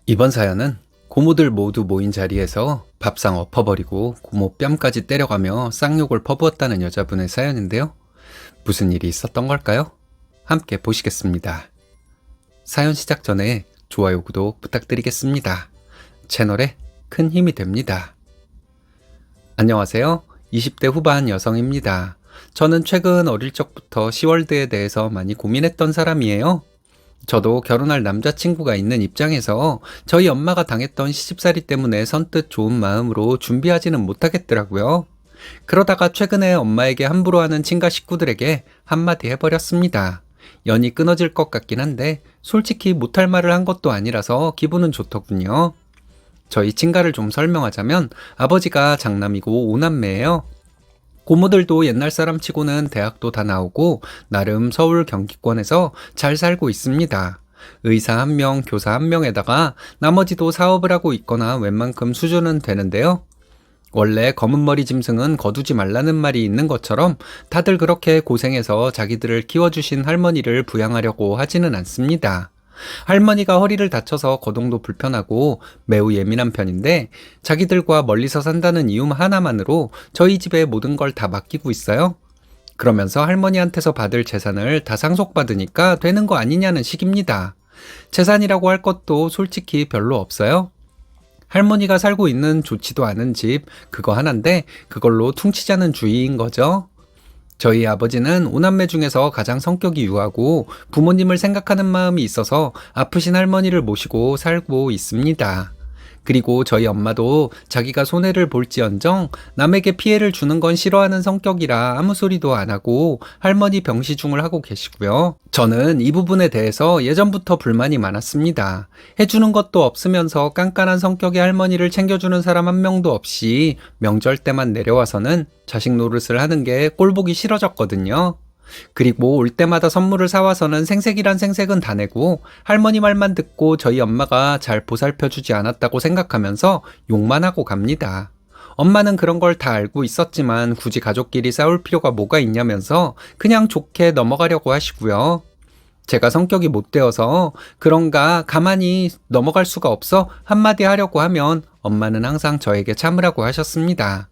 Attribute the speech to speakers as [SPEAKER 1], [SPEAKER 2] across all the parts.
[SPEAKER 1] 이번 사연은 고모들 모두 모인 자리에서 밥상 엎어버리고 고모 뺨까지 때려가며 쌍욕을 퍼부었다는 여자분의 사연인데요. 무슨 일이 있었던 걸까요? 함께 보시겠습니다. 사연 시작 전에 좋아요, 구독 부탁드리겠습니다. 채널에 큰 힘이 됩니다. 안녕하세요. 20대 후반 여성입니다. 저는 최근 어릴 적부터 시월드에 대해서 많이 고민했던 사람이에요. 저도 결혼할 남자친구가 있는 입장에서 저희 엄마가 당했던 시집살이 때문에 선뜻 좋은 마음으로 준비하지는 못하겠더라고요. 그러다가 최근에 엄마에게 함부로 하는 친가 식구들에게 한마디 해버렸습니다. 연이 끊어질 것 같긴 한데 솔직히 못할 말을 한 것도 아니라서 기분은 좋더군요. 저희 친가를 좀 설명하자면 아버지가 장남이고 5남매예요. 고모들도 옛날 사람 치고는 대학도 다 나오고 나름 서울 경기권에서 잘 살고 있습니다. 의사 1명, 교사 1명에다가 나머지도 사업을 하고 있거나 웬만큼 수준은 되는데요. 원래 검은 머리 짐승은 거두지 말라는 말이 있는 것처럼 다들 그렇게 고생해서 자기들을 키워주신 할머니를 부양하려고 하지는 않습니다. 할머니가 허리를 다쳐서 거동도 불편하고 매우 예민한 편인데 자기들과 멀리서 산다는 이유 하나만으로 저희 집에 모든 걸 다 맡기고 있어요. 그러면서 할머니한테서 받을 재산을 다 상속받으니까 되는 거 아니냐는 식입니다. 재산이라고 할 것도 솔직히 별로 없어요. 할머니가 살고 있는 좋지도 않은 집 그거 하나인데 그걸로 퉁치자는 주의인 거죠. 저희 아버지는 5남매 중에서 가장 성격이 유하고 부모님을 생각하는 마음이 있어서 아프신 할머니를 모시고 살고 있습니다. 그리고 저희 엄마도 자기가 손해를 볼지언정 남에게 피해를 주는 건 싫어하는 성격이라 아무 소리도 안 하고 할머니 병시중을 하고 계시고요. 저는 이 부분에 대해서 예전부터 불만이 많았습니다. 해주는 것도 없으면서 깐깐한 성격의 할머니를 챙겨주는 사람 한 명도 없이 명절 때만 내려와서는 자식 노릇을 하는 게 꼴보기 싫어졌거든요. 그리고 올 때마다 선물을 사와서는 생색이란 생색은 다 내고 할머니 말만 듣고 저희 엄마가 잘 보살펴주지 않았다고 생각하면서 욕만 하고 갑니다. 엄마는 그런 걸 다 알고 있었지만 굳이 가족끼리 싸울 필요가 뭐가 있냐면서 그냥 좋게 넘어가려고 하시고요. 제가 성격이 못 되어서 그런가 가만히 넘어갈 수가 없어 한마디 하려고 하면 엄마는 항상 저에게 참으라고 하셨습니다.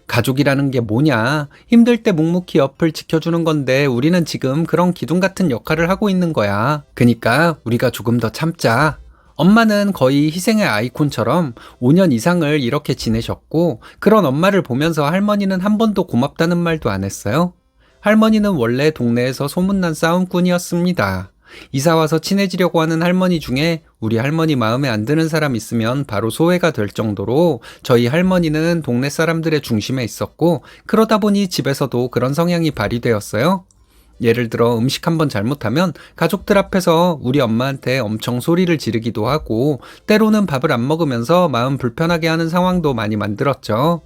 [SPEAKER 1] 가족이라는 게 뭐냐? 힘들 때 묵묵히 옆을 지켜주는 건데 우리는 지금 그런 기둥 같은 역할을 하고 있는 거야. 그니까 우리가 조금 더 참자. 엄마는 거의 희생의 아이콘처럼 5년 이상을 이렇게 지내셨고 그런 엄마를 보면서 할머니는 한 번도 고맙다는 말도 안 했어요. 할머니는 원래 동네에서 소문난 싸움꾼이었습니다. 이사와서 친해지려고 하는 할머니 중에 우리 할머니 마음에 안 드는 사람 있으면 바로 소외가 될 정도로 저희 할머니는 동네 사람들의 중심에 있었고 그러다 보니 집에서도 그런 성향이 발휘되었어요. 예를 들어 음식 한번 잘못하면 가족들 앞에서 우리 엄마한테 엄청 소리를 지르기도 하고 때로는 밥을 안 먹으면서 마음 불편하게 하는 상황도 많이 만들었죠.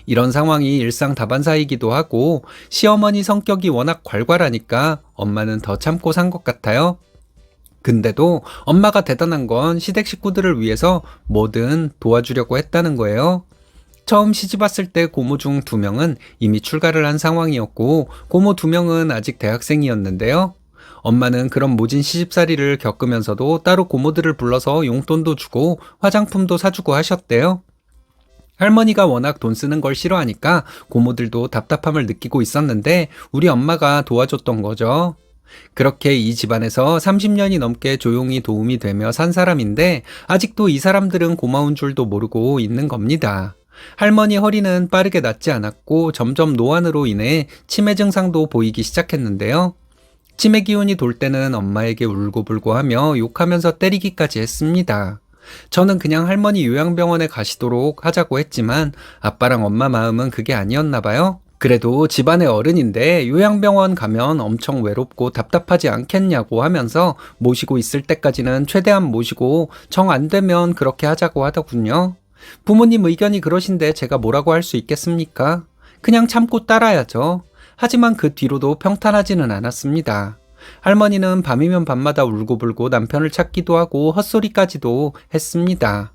[SPEAKER 1] 이런 상황이 일상 다반사이기도 하고 시어머니 성격이 워낙 괄괄하니까 엄마는 더 참고 산 것 같아요. 근데도 엄마가 대단한 건 시댁 식구들을 위해서 뭐든 도와주려고 했다는 거예요. 처음 시집 왔을 때 고모 중 2명은 이미 출가를 한 상황이었고 고모 2명은 아직 대학생이었는데요. 엄마는 그런 모진 시집살이를 겪으면서도 따로 고모들을 불러서 용돈도 주고 화장품도 사주고 하셨대요. 할머니가 워낙 돈 쓰는 걸 싫어하니까 고모들도 답답함을 느끼고 있었는데 우리 엄마가 도와줬던 거죠. 그렇게 이 집안에서 30년이 넘게 조용히 도움이 되며 산 사람인데 아직도 이 사람들은 고마운 줄도 모르고 있는 겁니다. 할머니 허리는 빠르게 낫지 않았고 점점 노안으로 인해 치매 증상도 보이기 시작했는데요. 치매 기운이 돌 때는 엄마에게 울고불고 하며 욕하면서 때리기까지 했습니다. 저는 그냥 할머니 요양병원에 가시도록 하자고 했지만 아빠랑 엄마 마음은 그게 아니었나 봐요. 그래도 집안의 어른인데 요양병원 가면 엄청 외롭고 답답하지 않겠냐고 하면서 모시고 있을 때까지는 최대한 모시고 정 안 되면 그렇게 하자고 하더군요. 부모님 의견이 그러신데 제가 뭐라고 할 수 있겠습니까? 그냥 참고 따라야죠. 하지만 그 뒤로도 평탄하지는 않았습니다. 할머니는 밤이면 밤마다 울고불고 남편을 찾기도 하고 헛소리까지도 했습니다.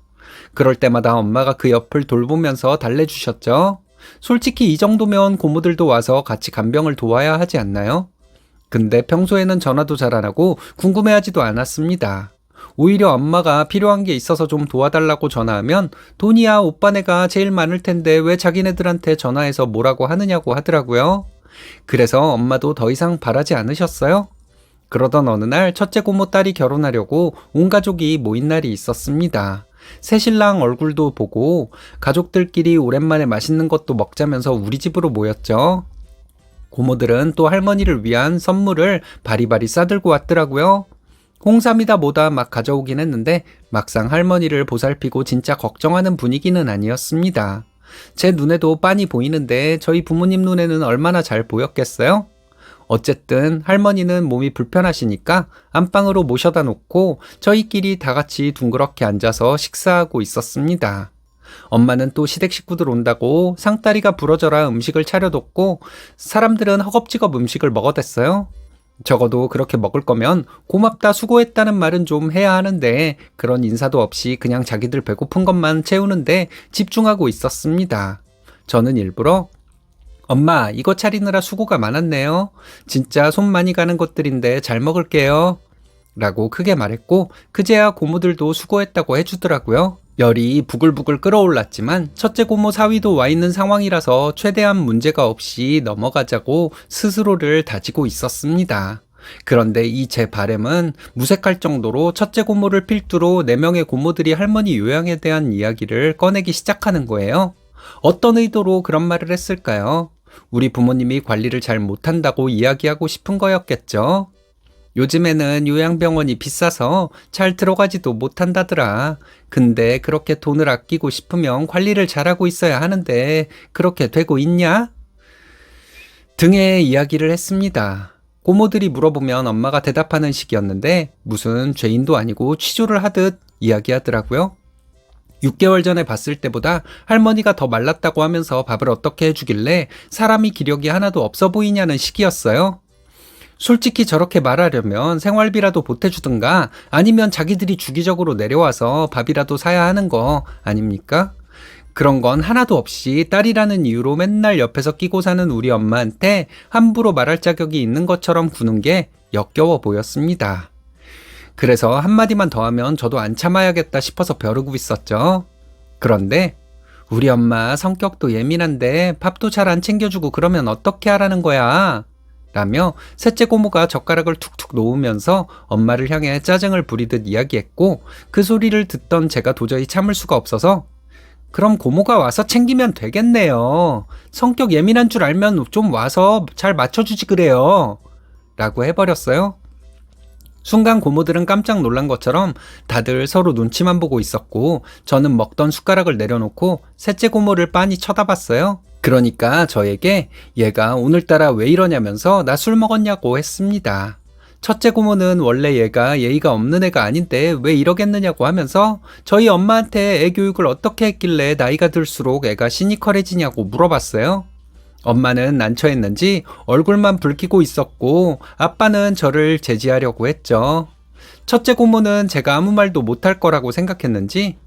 [SPEAKER 1] 그럴 때마다 엄마가 그 옆을 돌보면서 달래주셨죠. 솔직히 이 정도면 고모들도 와서 같이 간병을 도와야 하지 않나요? 근데 평소에는 전화도 잘 안 하고 궁금해하지도 않았습니다. 오히려 엄마가 필요한 게 있어서 좀 도와달라고 전화하면 돈이야 오빠네가 제일 많을 텐데 왜 자기네들한테 전화해서 뭐라고 하느냐고 하더라고요. 그래서 엄마도 더 이상 바라지 않으셨어요. 그러던 어느 날 첫째 고모 딸이 결혼하려고 온 가족이 모인 날이 있었습니다. 새신랑 얼굴도 보고 가족들끼리 오랜만에 맛있는 것도 먹자면서 우리 집으로 모였죠. 고모들은 또 할머니를 위한 선물을 바리바리 싸들고 왔더라고요. 홍삼이다 뭐다 막 가져오긴 했는데 막상 할머니를 보살피고 진짜 걱정하는 분위기는 아니었습니다. 제 눈에도 빤히 보이는데 저희 부모님 눈에는 얼마나 잘 보였겠어요? 어쨌든 할머니는 몸이 불편하시니까 안방으로 모셔다 놓고 저희끼리 다 같이 둥그렇게 앉아서 식사하고 있었습니다. 엄마는 또 시댁 식구들 온다고 상다리가 부러져라 음식을 차려뒀고 사람들은 허겁지겁 음식을 먹어댔어요. 적어도 그렇게 먹을 거면 고맙다 수고했다는 말은 좀 해야 하는데 그런 인사도 없이 그냥 자기들 배고픈 것만 채우는데 집중하고 있었습니다. 저는 일부러 엄마 이거 차리느라 수고가 많았네요. 진짜 손 많이 가는 것들인데 잘 먹을게요. 라고 크게 말했고 그제야 고모들도 수고했다고 해주더라고요. 열이 부글부글 끓어올랐지만 첫째 고모 사위도 와 있는 상황이라서 최대한 문제가 없이 넘어가자고 스스로를 다지고 있었습니다. 그런데 이 제 바램은 무색할 정도로 첫째 고모를 필두로 4명의 고모들이 할머니 요양에 대한 이야기를 꺼내기 시작하는 거예요. 어떤 의도로 그런 말을 했을까요? 우리 부모님이 관리를 잘 못한다고 이야기하고 싶은 거였겠죠. 요즘에는 요양병원이 비싸서 잘 들어가지도 못한다더라. 근데 그렇게 돈을 아끼고 싶으면 관리를 잘하고 있어야 하는데 그렇게 되고 있냐? 등의 이야기를 했습니다. 고모들이 물어보면 엄마가 대답하는 식이었는데 무슨 죄인도 아니고 취조를 하듯 이야기하더라고요. 6개월 전에 봤을 때보다 할머니가 더 말랐다고 하면서 밥을 어떻게 해주길래 사람이 기력이 하나도 없어 보이냐는 식이었어요. 솔직히 저렇게 말하려면 생활비라도 보태주든가 아니면 자기들이 주기적으로 내려와서 밥이라도 사야 하는 거 아닙니까? 그런 건 하나도 없이 딸이라는 이유로 맨날 옆에서 끼고 사는 우리 엄마한테 함부로 말할 자격이 있는 것처럼 구는 게 역겨워 보였습니다. 그래서 한마디만 더 하면 저도 안 참아야겠다 싶어서 벼르고 있었죠. 그런데 우리 엄마 성격도 예민한데 밥도 잘 안 챙겨주고 그러면 어떻게 하라는 거야? 라며 셋째 고모가 젓가락을 툭툭 놓으면서 엄마를 향해 짜증을 부리듯 이야기했고 그 소리를 듣던 제가 도저히 참을 수가 없어서 그럼 고모가 와서 챙기면 되겠네요. 성격 예민한 줄 알면 좀 와서 잘 맞춰주지 그래요. 라고 해버렸어요. 순간 고모들은 깜짝 놀란 것처럼 다들 서로 눈치만 보고 있었고 저는 먹던 숟가락을 내려놓고 셋째 고모를 빤히 쳐다봤어요. 그러니까 저에게 얘가 오늘따라 왜 이러냐면서 나 술 먹었냐고 했습니다. 첫째 고모는 원래 얘가 예의가 없는 애가 아닌데 왜 이러겠느냐고 하면서 저희 엄마한테 애 교육을 어떻게 했길래 나이가 들수록 애가 시니컬해지냐고 물어봤어요. 엄마는 난처했는지 얼굴만 붉히고 있었고 아빠는 저를 제지하려고 했죠. 첫째 고모는 제가 아무 말도 못할 거라고 생각했는지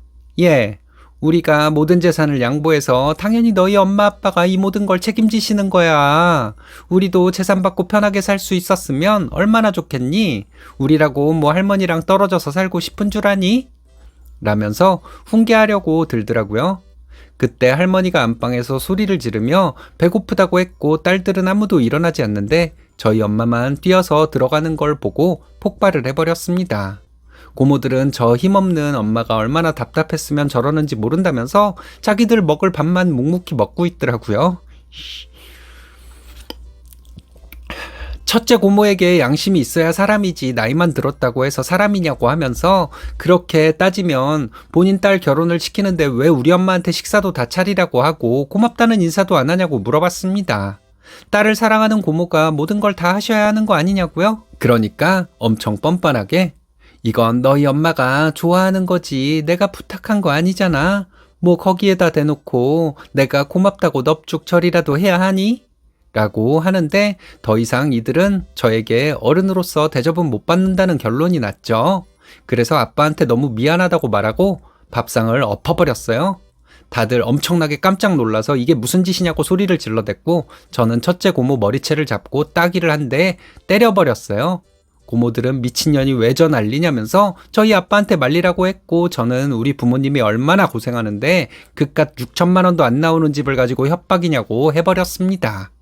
[SPEAKER 1] 우리가 모든 재산을 양보해서 당연히 너희 엄마 아빠가 이 모든 걸 책임지시는 거야. 우리도 재산 받고 편하게 살 수 있었으면 얼마나 좋겠니? 우리라고 뭐 할머니랑 떨어져서 살고 싶은 줄 아니? 라면서 훈계하려고 들더라고요. 그때 할머니가 안방에서 소리를 지르며 배고프다고 했고 딸들은 아무도 일어나지 않는데 저희 엄마만 뛰어서 들어가는 걸 보고 폭발을 해버렸습니다. 고모들은 저 힘없는 엄마가 얼마나 답답했으면 저러는지 모른다면서 자기들 먹을 밥만 묵묵히 먹고 있더라고요. 첫째 고모에게 양심이 있어야 사람이지 나이만 들었다고 해서 사람이냐고 하면서 그렇게 따지면 본인 딸 결혼을 시키는데 왜 우리 엄마한테 식사도 다 차리라고 하고 고맙다는 인사도 안 하냐고 물어봤습니다. 딸을 사랑하는 고모가 모든 걸 다 하셔야 하는 거 아니냐고요? 그러니까 엄청 뻔뻔하게 이건 너희 엄마가 좋아하는 거지 내가 부탁한 거 아니잖아. 뭐 거기에다 대놓고 내가 고맙다고 넙죽절이라도 해야 하니? 라고 하는데 더 이상 이들은 저에게 어른으로서 대접은 못 받는다는 결론이 났죠. 그래서 아빠한테 너무 미안하다고 말하고 밥상을 엎어버렸어요. 다들 엄청나게 깜짝 놀라서 이게 무슨 짓이냐고 소리를 질러댔고 저는 첫째 고모 머리채를 잡고 따기를 한 대 때려버렸어요. 고모들은 미친년이 왜 저 난리냐면서 저희 아빠한테 말리라고 했고, 저는 우리 부모님이 얼마나 고생하는데 그깟 6천만 원도 안 나오는 집을 가지고 협박이냐고 해버렸습니다.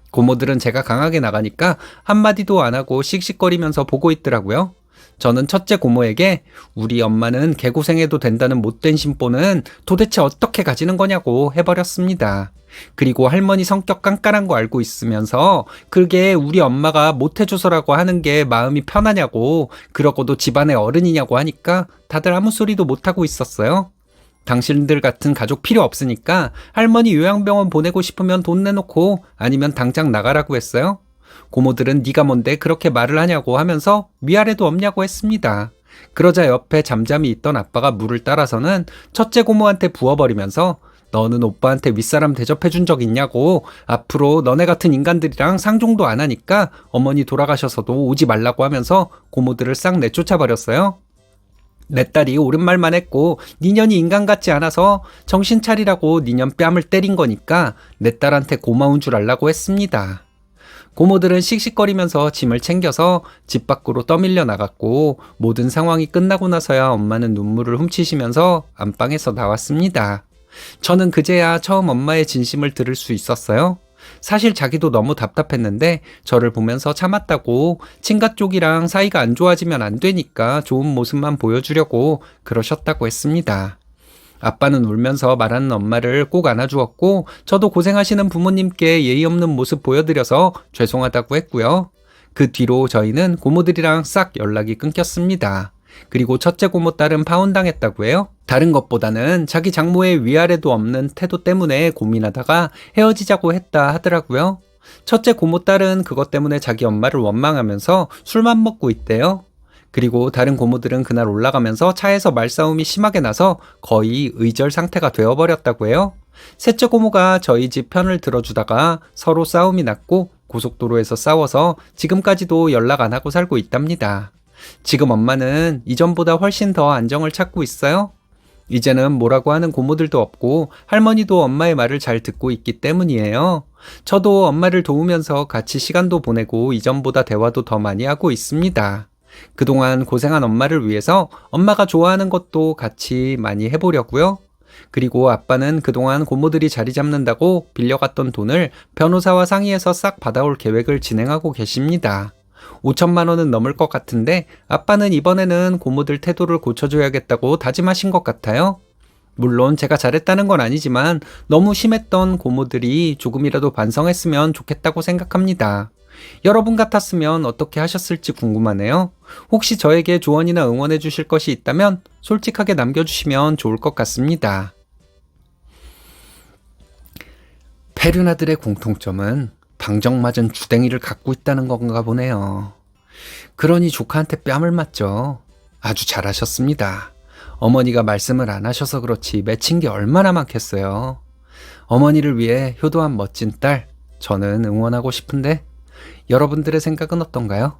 [SPEAKER 1] 고모들은 제가 강하게 나가니까 한마디도 안 하고 씩씩거리면서 보고 있더라고요. 저는 첫째 고모에게 우리 엄마는 개고생해도 된다는 못된 심보는 도대체 어떻게 가지는 거냐고 해버렸습니다. 그리고 할머니 성격 깐깐한 거 알고 있으면서 그게 우리 엄마가 못해줘서라고 하는 게 마음이 편하냐고, 그러고도 집안의 어른이냐고 하니까 다들 아무 소리도 못하고 있었어요. 당신들 같은 가족 필요 없으니까 할머니 요양병원 보내고 싶으면 돈 내놓고 아니면 당장 나가라고 했어요. 고모들은 네가 뭔데 그렇게 말을 하냐고 하면서 위아래도 없냐고 했습니다. 그러자 옆에 잠잠히 있던 아빠가 물을 따라서는 첫째 고모한테 부어버리면서 너는 오빠한테 윗사람 대접해준 적 있냐고, 앞으로 너네 같은 인간들이랑 상종도 안 하니까 어머니 돌아가셔서도 오지 말라고 하면서 고모들을 싹 내쫓아버렸어요. 내 딸이 옳은 말만 했고 니년이 인간 같지 않아서 정신 차리라고 니년 뺨을 때린 거니까 내 딸한테 고마운 줄 알라고 했습니다. 고모들은 씩씩거리면서 짐을 챙겨서 집 밖으로 떠밀려 나갔고, 모든 상황이 끝나고 나서야 엄마는 눈물을 훔치시면서 안방에서 나왔습니다. 저는 그제야 처음 엄마의 진심을 들을 수 있었어요. 사실 자기도 너무 답답했는데 저를 보면서 참았다고, 친가 쪽이랑 사이가 안 좋아지면 안 되니까 좋은 모습만 보여주려고 그러셨다고 했습니다. 아빠는 울면서 말하는 엄마를 꼭 안아주었고, 저도 고생하시는 부모님께 예의 없는 모습 보여드려서 죄송하다고 했고요. 그 뒤로 저희는 고모들이랑 싹 연락이 끊겼습니다. 그리고 첫째 고모 딸은 파혼당했다고 해요. 다른 것보다는 자기 장모의 위아래도 없는 태도 때문에 고민하다가 헤어지자고 했다 하더라고요. 첫째 고모 딸은 그것 때문에 자기 엄마를 원망하면서 술만 먹고 있대요. 그리고 다른 고모들은 그날 올라가면서 차에서 말싸움이 심하게 나서 거의 의절 상태가 되어버렸다고 해요. 셋째 고모가 저희 집 편을 들어주다가 서로 싸움이 났고 고속도로에서 싸워서 지금까지도 연락 안 하고 살고 있답니다. 지금 엄마는 이전보다 훨씬 더 안정을 찾고 있어요. 이제는 뭐라고 하는 고모들도 없고 할머니도 엄마의 말을 잘 듣고 있기 때문이에요. 저도 엄마를 도우면서 같이 시간도 보내고 이전보다 대화도 더 많이 하고 있습니다. 그동안 고생한 엄마를 위해서 엄마가 좋아하는 것도 같이 많이 해보려고요. 그리고 아빠는 그동안 고모들이 자리 잡는다고 빌려갔던 돈을 변호사와 상의해서 싹 받아올 계획을 진행하고 계십니다. 5천만 원은 넘을 것 같은데 아빠는 이번에는 고모들 태도를 고쳐줘야겠다고 다짐하신 것 같아요. 물론 제가 잘했다는 건 아니지만 너무 심했던 고모들이 조금이라도 반성했으면 좋겠다고 생각합니다. 여러분 같았으면 어떻게 하셨을지 궁금하네요. 혹시 저에게 조언이나 응원해 주실 것이 있다면 솔직하게 남겨주시면 좋을 것 같습니다. 페르나들의 공통점은 방정맞은 주댕이를 갖고 있다는 건가 보네요. 그러니 조카한테 뺨을 맞죠. 아주 잘하셨습니다. 어머니가 말씀을 안 하셔서 그렇지 맺힌 게 얼마나 많겠어요. 어머니를 위해 효도한 멋진 딸, 저는 응원하고 싶은데 여러분들의 생각은 어떤가요?